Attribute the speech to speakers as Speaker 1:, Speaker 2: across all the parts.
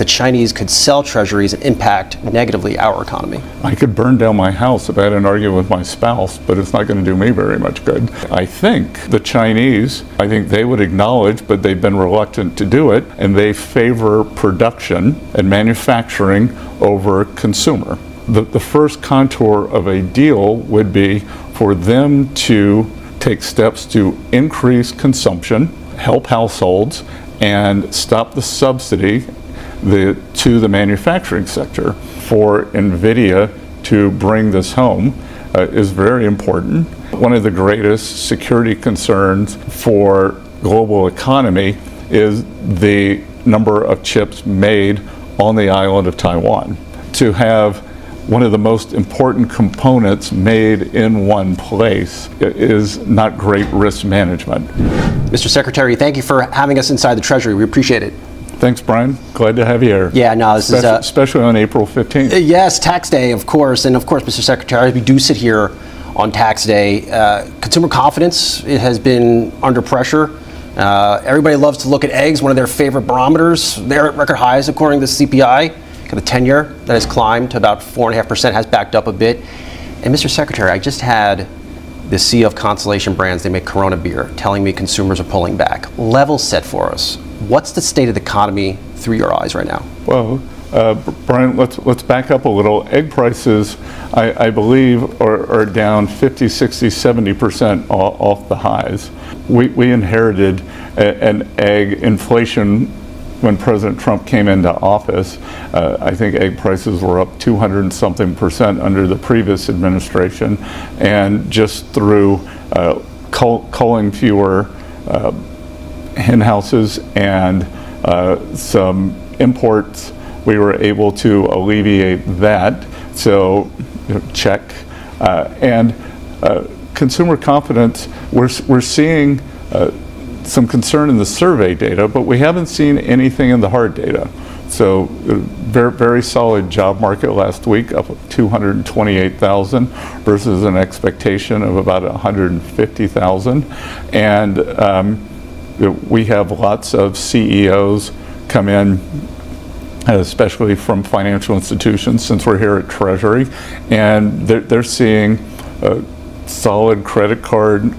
Speaker 1: Chinese could sell treasuries and impact negatively our economy?
Speaker 2: I could burn down my house if I had an argument with my spouse, but it's not going to do me very much good. I think the Chinese, I think they would acknowledge, but they've been reluctant to do it, and they favor production and manufacturing over consumer. The first contour of a deal would be for them to take steps to increase consumption, help households, and stop the subsidy to the manufacturing sector. For NVIDIA to bring this home is very important. One of the greatest security concerns for global economy is the number of chips made on the island of Taiwan. To have one of the most important components made in one place is not great risk management.
Speaker 1: Mr. Secretary, thank you for having us inside the Treasury. We appreciate it.
Speaker 2: Thanks, Brian. Glad to have you here.
Speaker 1: Yeah, no, this is
Speaker 2: especially on April 15th.
Speaker 1: Yes, tax day, of course. And of course, Mr. Secretary, we do sit here on tax day. Consumer confidence, it has been under pressure. Everybody loves to look at eggs, one of their favorite barometers. They're at record highs according to the CPI. The 10-year that has climbed to about 4.5%, has backed up a bit. And Mr. Secretary, I just had the CEO of Constellation Brands, they make Corona beer, telling me consumers are pulling back. Level set for us. What's the state of the economy through your eyes right now?
Speaker 2: Well, Brian, let's back up a little. Egg prices, I believe, are down 50, 60, 70% off the highs. We inherited an egg inflation when President Trump came into office. I think egg prices were up 200 and something percent under the previous administration, and just through culling fewer hen houses and some imports, we were able to alleviate that. So, check. And consumer confidence, we're seeing some concern in the survey data, but we haven't seen anything in the hard data. So very, very solid job market last week, up 228,000 versus an expectation of about 150,000. And we have lots of CEOs come in, especially from financial institutions, since we're here at Treasury, and they're seeing solid credit card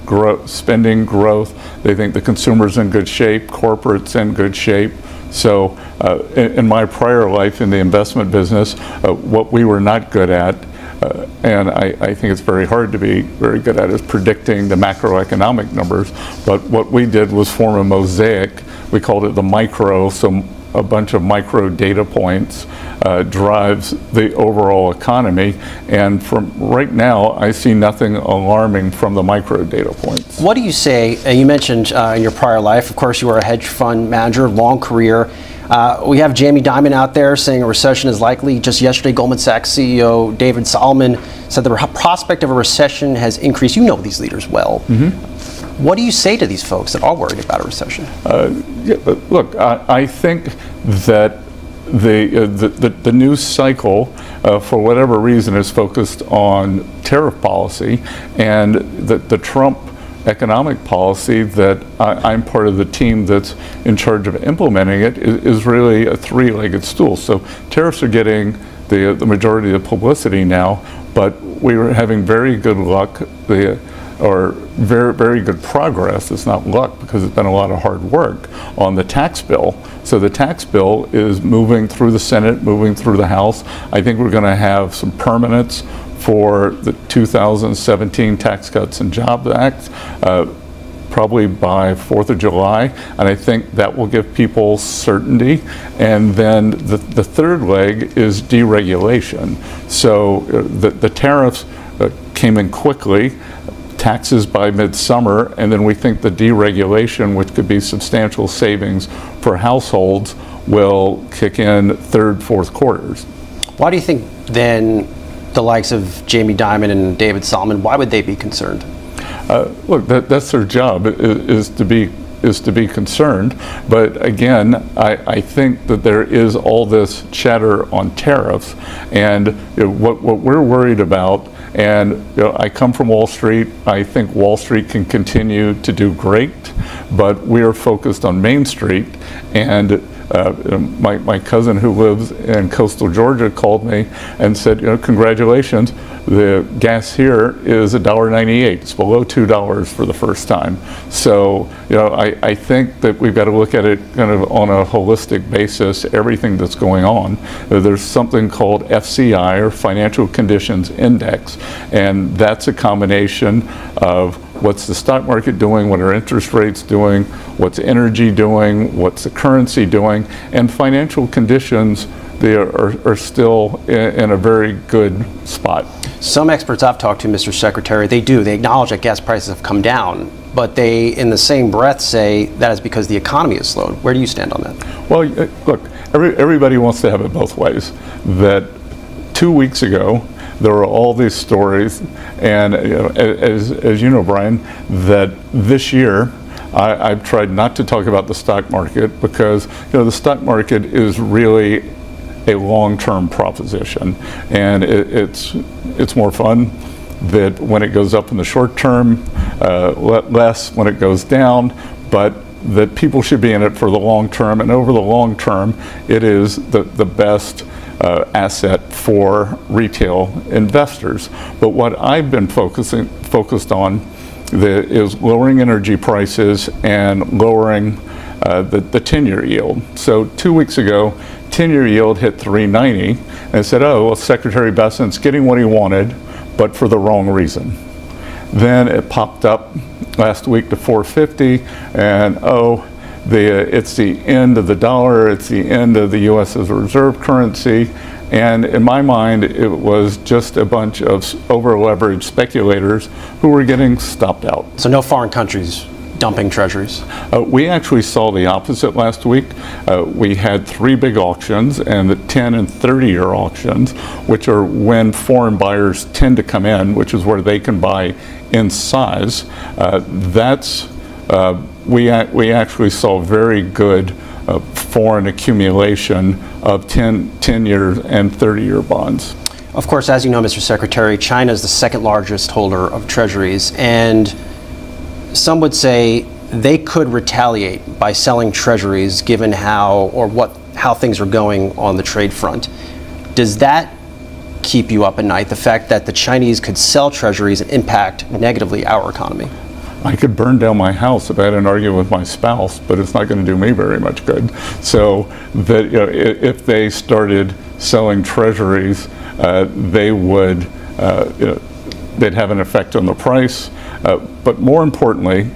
Speaker 2: spending growth. They think the consumer's in good shape, corporate's in good shape. So in my prior life in the investment business, what we were not good at, and I think it's very hard to be very good at, is predicting the macroeconomic numbers. But what we did was form a mosaic. We called it the micro, so a bunch of micro data points drives the overall economy, and from right now I see nothing alarming from the micro data points.
Speaker 1: What do you say, you mentioned in your prior life, of course you were a hedge fund manager, long career. We have Jamie Dimon out there saying a recession is likely. Just yesterday, Goldman Sachs CEO David Solomon said the prospect of a recession has increased. You know these leaders well. What do you say to these folks that are worried about a recession?
Speaker 2: Yeah, look, I think that the news cycle, for whatever reason, is focused on tariff policy, and the Trump economic policy that I'm part of the team that's in charge of implementing it is really a three-legged stool. So tariffs are getting the majority of the publicity now, but we were having very good luck, or very, very good progress. It's not luck because it's been a lot of hard work on the tax bill. So the tax bill is moving through the Senate, moving through the House. I think we're going to have some permanence for the 2017 Tax Cuts and Jobs Act, probably by 4th of July, and I think that will give people certainty. And then the third leg is deregulation. So the tariffs came in quickly, taxes by midsummer, and then we think the deregulation, which could be substantial savings for households, will kick in third, fourth quarters.
Speaker 1: Why do you think then the likes of Jamie Dimon and David Solomon, why would they be concerned?
Speaker 2: Look, that's their job, is to be concerned. But again, I think that there is all this chatter on tariffs, and what we're worried about. And I come from Wall Street. I think Wall Street can continue to do great, but we are focused on Main Street, and My cousin who lives in coastal Georgia called me and said, congratulations, the gas here is $1.98. It's below $2 for the first time. So, I think that we've got to look at it kind of on a holistic basis, everything that's going on. There's something called FCI, or Financial Conditions Index, and that's a combination of what's the stock market doing, what are interest rates doing, what's energy doing, what's the currency doing, and financial conditions, they are still in a very good spot.
Speaker 1: Some experts I've talked to, Mr. Secretary, they acknowledge that gas prices have come down, but they, in the same breath, say that is because the economy has slowed. Where do you stand on that?
Speaker 2: Well, look, everybody wants to have it both ways. That 2 weeks ago, there were all these stories, and as you know, Brian, that this year I've tried not to talk about the stock market because the stock market is really a long-term proposition, and it's more fun that when it goes up in the short term, less when it goes down, but that people should be in it for the long term, and over the long term, it is the best asset for retail investors. But what I've been focused on is lowering energy prices and lowering the 10-year yield. So 2 weeks ago, 10-year yield hit 3.90, and I said, oh, well, Secretary Bessent's getting what he wanted, but for the wrong reason. Then it popped up last week to 4.50, and it's the end of the dollar, it's the end of the U.S. as a reserve currency, and in my mind, it was just a bunch of over-leveraged speculators who were getting stopped out.
Speaker 1: So no foreign countries dumping treasuries?
Speaker 2: We actually saw the opposite last week. We had 3 big auctions, and the 10 and 30-year auctions, which are when foreign buyers tend to come in, which is where they can buy in size. We actually saw very good foreign accumulation of 10-year and 30-year bonds.
Speaker 1: Of course, as you know, Mr. Secretary, China is the second largest holder of treasuries, and some would say they could retaliate by selling treasuries given how things are going on the trade front. Does that keep you up at night, the fact that the Chinese could sell treasuries and impact negatively our economy?
Speaker 2: I could burn down my house if I had an argument with my spouse, but it's not going to do me very much good. So that if they started selling treasuries, they would they'd have an effect on the price. But more importantly,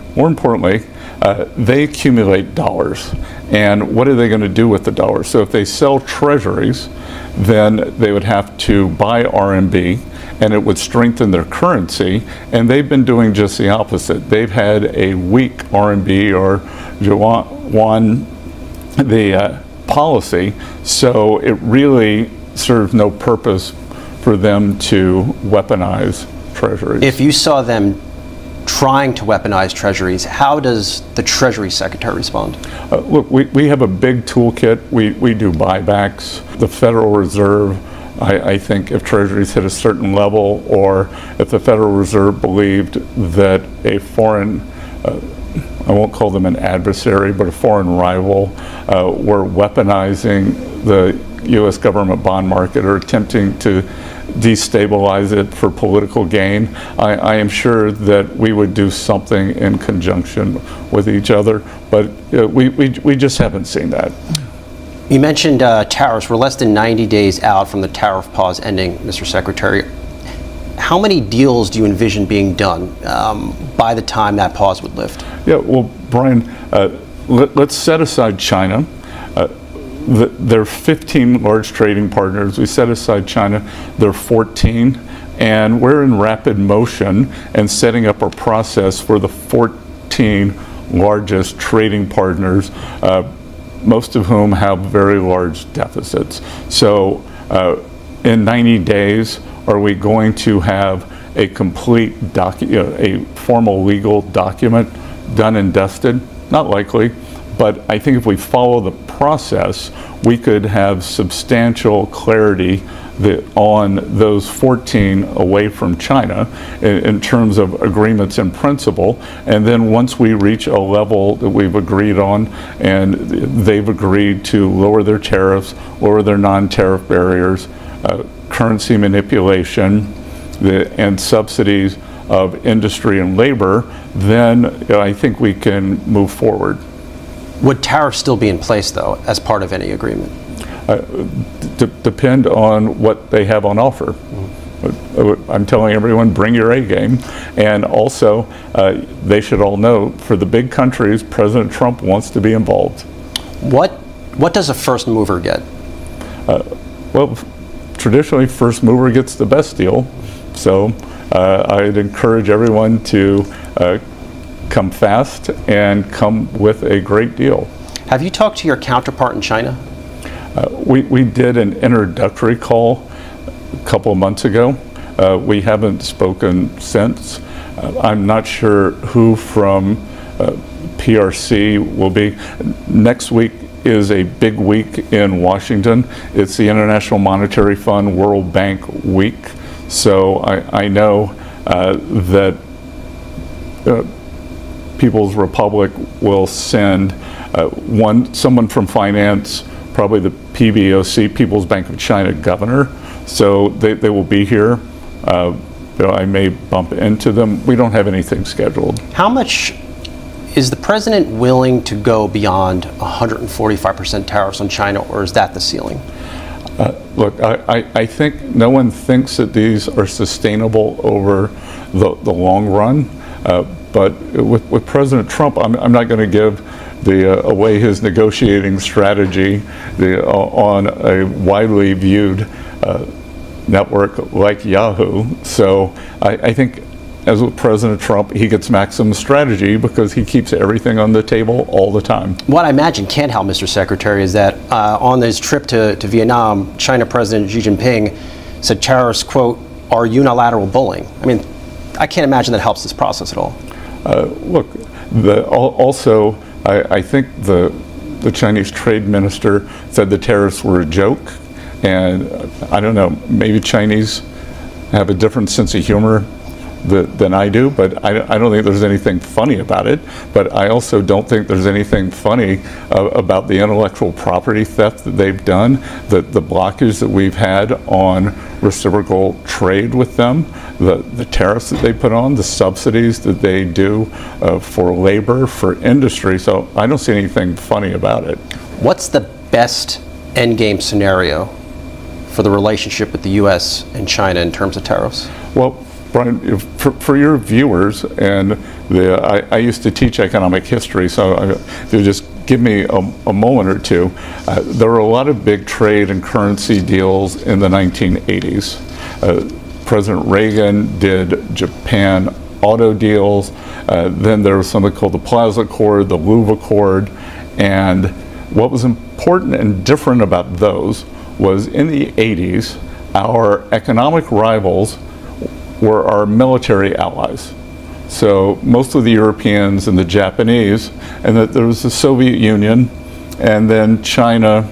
Speaker 2: they accumulate dollars. And what are they going to do with the dollars? So if they sell treasuries, then they would have to buy RMB, and it would strengthen their currency. And they've been doing just the opposite. They've had a weak RMB or yuan, the policy, so it really serves no purpose for them to weaponize treasuries.
Speaker 1: If you saw them trying to weaponize treasuries, how does the Treasury Secretary respond?
Speaker 2: Look, we have a big toolkit. We do buybacks. The Federal Reserve, I think if treasuries hit a certain level, or if the Federal Reserve believed that a foreign, I won't call them an adversary, but a foreign rival, were weaponizing the U.S. government bond market or attempting to destabilize it for political gain, I am sure that we would do something in conjunction with each other, but we just haven't seen that.
Speaker 1: You mentioned tariffs. We're less than 90 days out from the tariff pause ending, Mr. Secretary. How many deals do you envision being done by the time that pause would lift?
Speaker 2: Yeah, well, Brian, let's set aside China. There are 15 large trading partners. We set aside China, there are 14, and we're in rapid motion and setting up a process for the 14 largest trading partners, most of whom have very large deficits. So in 90 days, are we going to have a complete a formal legal document done and dusted? Not likely. But I think if we follow the process, we could have substantial clarity on those 14 away from China in terms of agreements in principle. And then once we reach a level that we've agreed on and they've agreed to lower their tariffs, lower their non-tariff barriers, currency manipulation, and subsidies of industry and labor, then I think we can move forward.
Speaker 1: Would tariffs still be in place, though, as part of any agreement?
Speaker 2: Depend on what they have on offer. I'm telling everyone, bring your A game. And also, they should all know, for the big countries, President Trump wants to be involved.
Speaker 1: What does a first mover get?
Speaker 2: Well, traditionally, first mover gets the best deal. So I'd encourage everyone to come fast and come with a great deal.
Speaker 1: Have you talked to your counterpart in China?
Speaker 2: We did an introductory call a couple of months ago. We haven't spoken since. I'm not sure who from PRC will be. Next week is a big week in Washington. It's the International Monetary Fund World Bank Week. So I know that People's Republic will send someone from finance, probably the PBOC, People's Bank of China governor. So they will be here. I may bump into them. We don't have anything scheduled.
Speaker 1: How much is the president willing to go beyond 145% tariffs on China, or is that the ceiling?
Speaker 2: Look, I think no one thinks that these are sustainable over the long run. But with President Trump, I'm not going to give away his negotiating strategy on a widely viewed network like Yahoo. So I think, as with President Trump, he gets maximum strategy because he keeps everything on the table all the time.
Speaker 1: What I imagine can't help, Mr. Secretary, is that on his trip to Vietnam, China President Xi Jinping said tariffs, quote, are unilateral bullying. I mean, I can't imagine that helps this process at all.
Speaker 2: Look, also, I think the Chinese trade minister said the tariffs were a joke. And I don't know, maybe Chinese have a different sense of humor than I do, but I don't think there's anything funny about it. But I also don't think there's anything funny about the intellectual property theft that they've done, the blockage that we've had on reciprocal trade with them, the tariffs that they put on, the subsidies that they do for labor, for industry. So I don't see anything funny about it.
Speaker 1: What's the best endgame scenario for the relationship with the U.S. and China in terms of tariffs?
Speaker 2: Well, Brian, for your viewers, and I used to teach economic history, so if you just give me a moment or two, there were a lot of big trade and currency deals in the 1980s. President Reagan did Japan auto deals. Then there was something called the Plaza Accord, the Louvre Accord, and what was important and different about those was in the 80s, our economic rivals were our military allies. So most of the Europeans and the Japanese, and that there was the Soviet Union, and then China,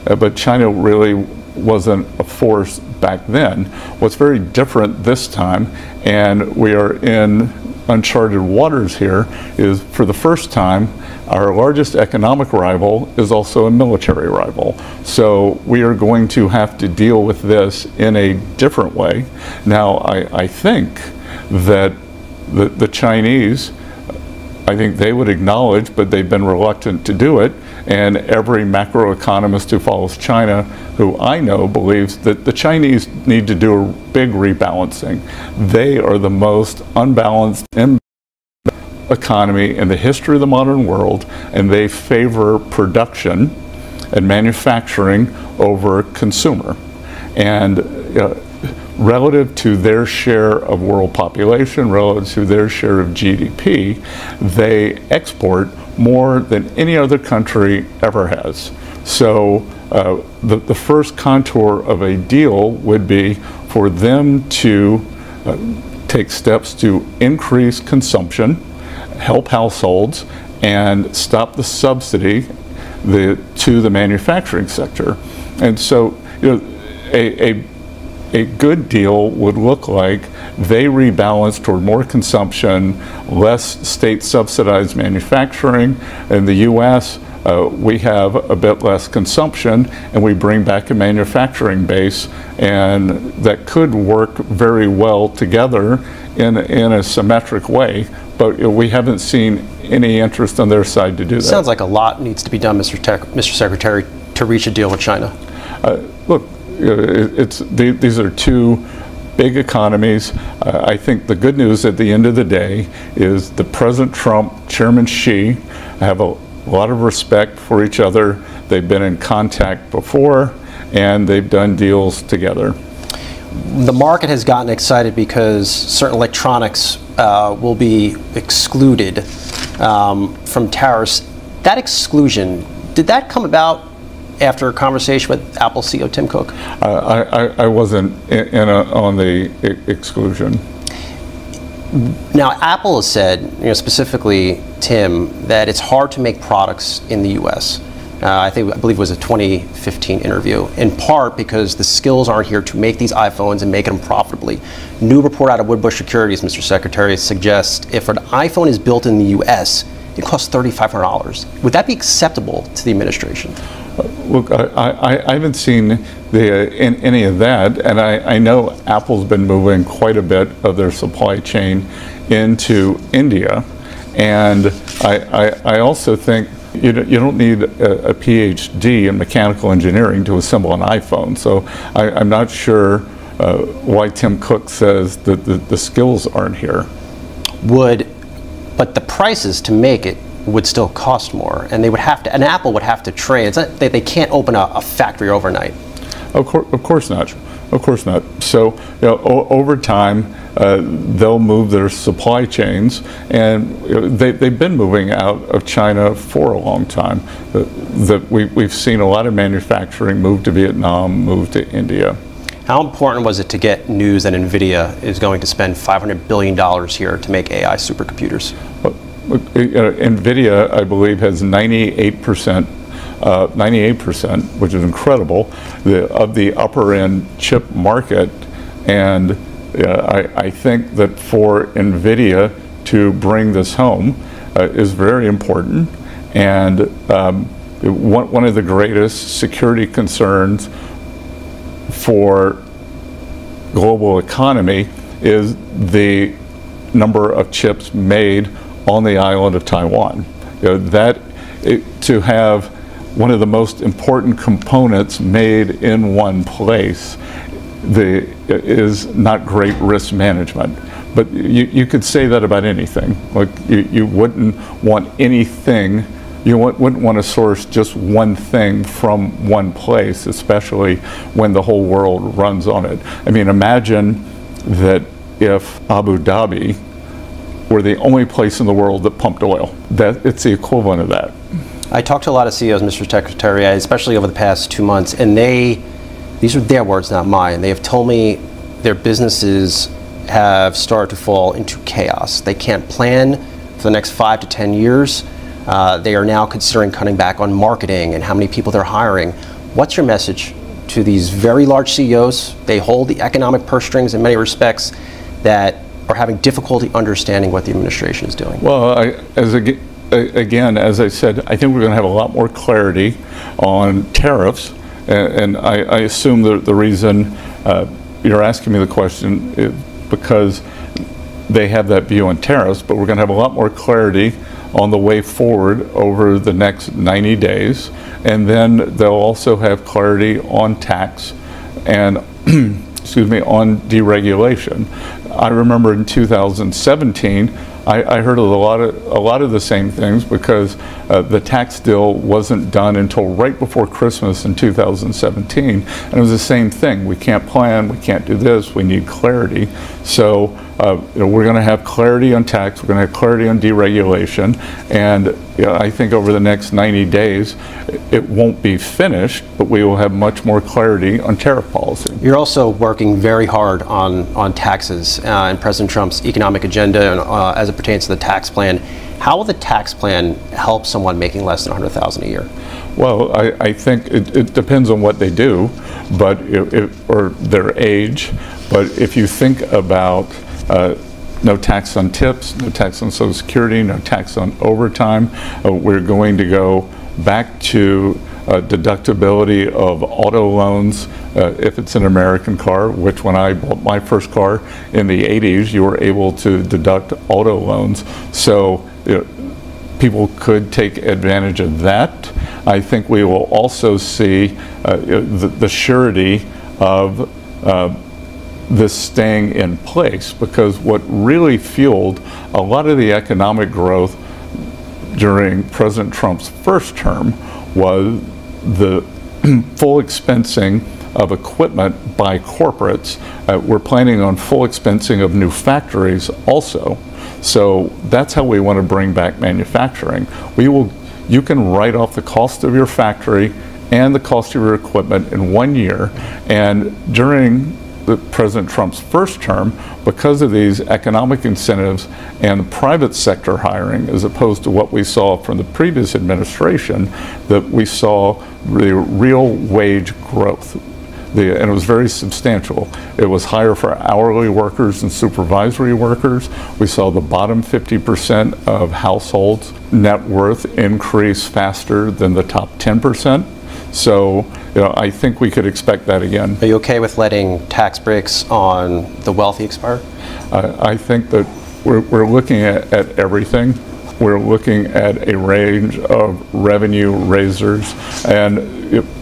Speaker 2: but China really wasn't a force back then. What's very different this time, and we are in uncharted waters here, is for the first time, our largest economic rival is also a military rival. So we are going to have to deal with this in a different way. Now, I think that the Chinese, I think they would acknowledge, but they've been reluctant to do it, and every macroeconomist who follows China, who I know, believes that the Chinese need to do a big rebalancing. They are the most unbalanced economy in the history of the modern world, and they favor production and manufacturing over consumer. And relative to their share of world population, relative to their share of GDP, they export more than any other country ever has. So the first contour of a deal would be for them to take steps to increase consumption, help households, and stop the subsidy to the manufacturing sector. And so, a a good deal would look like they rebalance toward more consumption, less state-subsidized manufacturing. In the U.S., we have a bit less consumption, and we bring back a manufacturing base, and that could work very well together in a symmetric way. But we haven't seen any interest on their side to do that.
Speaker 1: Sounds like a lot needs to be done, Mr. Secretary, to reach a deal with China.
Speaker 2: Look, these are two big economies. I think the good news at the end of the day is that President Trump, Chairman Xi have a lot of respect for each other. They've been in contact before, and they've done deals together.
Speaker 1: The market has gotten excited because certain electronics will be excluded from tariffs. That exclusion, did that come about after a conversation with Apple CEO Tim Cook?
Speaker 2: I wasn't on the exclusion.
Speaker 1: Now, Apple has said, specifically Tim, that it's hard to make products in the U.S. I believe it was a 2015 interview, in part because the skills aren't here to make these iPhones and make them profitably. New report out of Woodbush Securities, Mr. Secretary, suggests if an iPhone is built in the U.S., it costs $3,500. Would that be acceptable to the administration?
Speaker 2: Look, I haven't seen any of that, and I know Apple's been moving quite a bit of their supply chain into India, and I also think you don't need a PhD in mechanical engineering to assemble an iPhone. So I'm not sure why Tim Cook says that the skills aren't here.
Speaker 1: But the prices to make it would still cost more, and they would have to, and Apple would have to train. It's not, they can't open a factory overnight.
Speaker 2: Of course not. Of course not. So over time, they'll move their supply chains, and they've been moving out of China for a long time. We've seen a lot of manufacturing move to Vietnam, move to India.
Speaker 1: How important was it to get news that NVIDIA is going to spend $500 billion here to make AI supercomputers?
Speaker 2: NVIDIA, I believe, has 98%, which is incredible, of the upper end chip market. And I think that for NVIDIA to bring this home is very important. And one of the greatest security concerns for global economy is the number of chips made on the island of Taiwan. To have one of the most important components made in one place is not great risk management. But you could say that about anything. Like you wouldn't want anything, you wouldn't want to source just one thing from one place, especially when the whole world runs on it. I mean, imagine that if Abu Dhabi were the only place in the world that pumped oil. It's the equivalent of that.
Speaker 1: I talked to a lot of CEOs, Mr. Secretary, especially over the past 2 months, and these are their words, not mine. They have told me their businesses have started to fall into chaos. They can't plan for the next 5 to 10 years. They are now considering cutting back on marketing and how many people they're hiring. What's your message to these very large CEOs? They hold the economic purse strings in many respects that are having difficulty understanding what the administration is doing.
Speaker 2: Well, again, as I said, I think we're going to have a lot more clarity on tariffs, and I assume the reason you're asking me the question is because they have that view on tariffs, but we're going to have a lot more clarity on the way forward over the next 90 days, and then they'll also have clarity on tax and excuse me, on deregulation. I remember in 2017, I heard a lot of the same things because the tax deal wasn't done until right before Christmas in 2017, and it was the same thing. We can't plan, we can't do this, we need clarity. So we're going to have clarity on tax, we're going to have clarity on deregulation, and I think over the next 90 days it won't be finished, but we will have much more clarity on tariff policy.
Speaker 1: You're also working very hard on taxes and President Trump's economic agenda and, as it pertains to the tax plan. How will the tax plan help someone making less than $100,000 a year?
Speaker 2: Well, I think it depends on what they do, but or their age. But if you think about no tax on tips, no tax on Social Security, no tax on overtime, we're going to go back to deductibility of auto loans if it's an American car, which when I bought my first car in the 80s, you were able to deduct auto loans. So people could take advantage of that. I think we will also see the surety of this staying in place, because what really fueled a lot of the economic growth during President Trump's first term was the full expensing of equipment by corporates. We're planning on full expensing of new factories also. So that's how we want to bring back manufacturing. You can write off the cost of your factory and the cost of your equipment in 1 year. And during President Trump's first term, because of these economic incentives and the private sector hiring, as opposed to what we saw from the previous administration, that we saw the real wage growth. And it was very substantial. It was higher for hourly workers and supervisory workers. We saw the bottom 50% of households' net worth increase faster than the top 10%. So, I think we could expect that again.
Speaker 1: Are you okay with letting tax breaks on the wealthy expire?
Speaker 2: I think that we're looking at everything. We're looking at a range of revenue raisers, and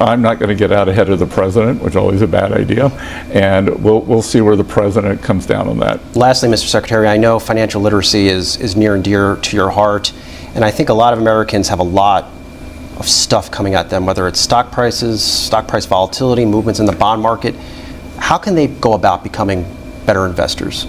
Speaker 2: I'm not going to get out ahead of the president, which is always a bad idea, and we'll see where the president comes down on that.
Speaker 1: Lastly, Mr. Secretary, I know financial literacy is near and dear to your heart, and I think a lot of Americans have a lot of stuff coming at them, whether it's stock prices, stock price volatility, movements in the bond market. How can they go about becoming better investors?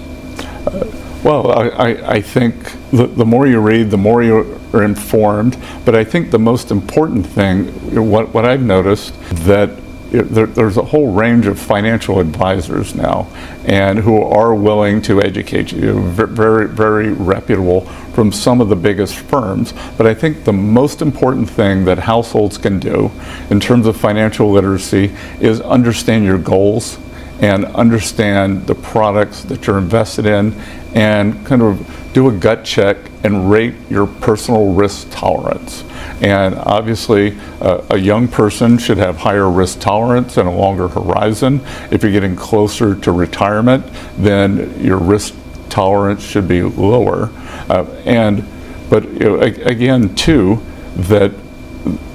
Speaker 2: Well, I think the more you read, the more you are informed. But I think the most important thing, what I've noticed, that there's a whole range of financial advisors now, and who are willing to educate you, very, very reputable, from some of the biggest firms. But I think the most important thing that households can do in terms of financial literacy is understand your goals and understand the products that you're invested in, and kind of do a gut check and rate your personal risk tolerance. And obviously, a young person should have higher risk tolerance and a longer horizon. If you're getting closer to retirement, then your risk tolerance should be lower. But again, too, that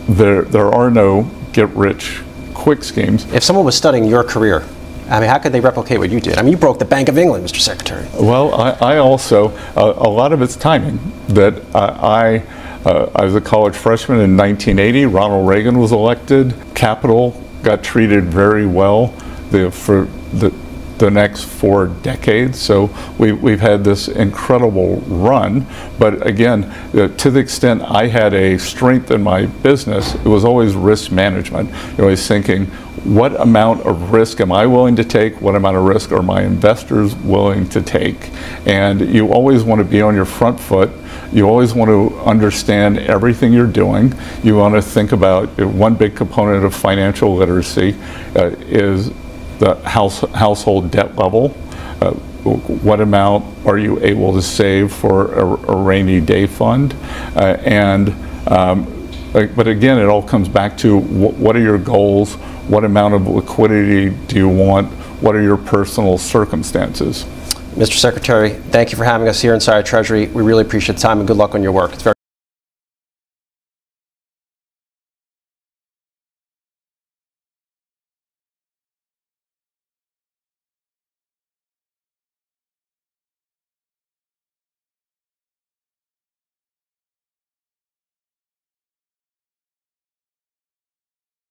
Speaker 2: there are no get-rich-quick schemes.
Speaker 1: If someone was studying your career, I mean, how could they replicate what you did? I mean, you broke the Bank of England, Mr. Secretary.
Speaker 2: Well, I also, a lot of it's timing. That I was a college freshman in 1980. Ronald Reagan was elected. Capital got treated very well for the next 4 decades. So we've had this incredible run. But again, to the extent I had a strength in my business, it was always risk management. I was thinking, what amount of risk am I willing to take? What amount of risk are my investors willing to take? And you always want to be on your front foot. You always want to understand everything you're doing. You want to think about one big component of financial literacy is the household debt level. What amount are you able to save for a rainy day fund? But again, it all comes back to what are your goals? What amount of liquidity do you want? What are your personal circumstances?
Speaker 1: Mr. Secretary, thank you for having us here inside Treasury. We really appreciate the time, and good luck on your work. It's very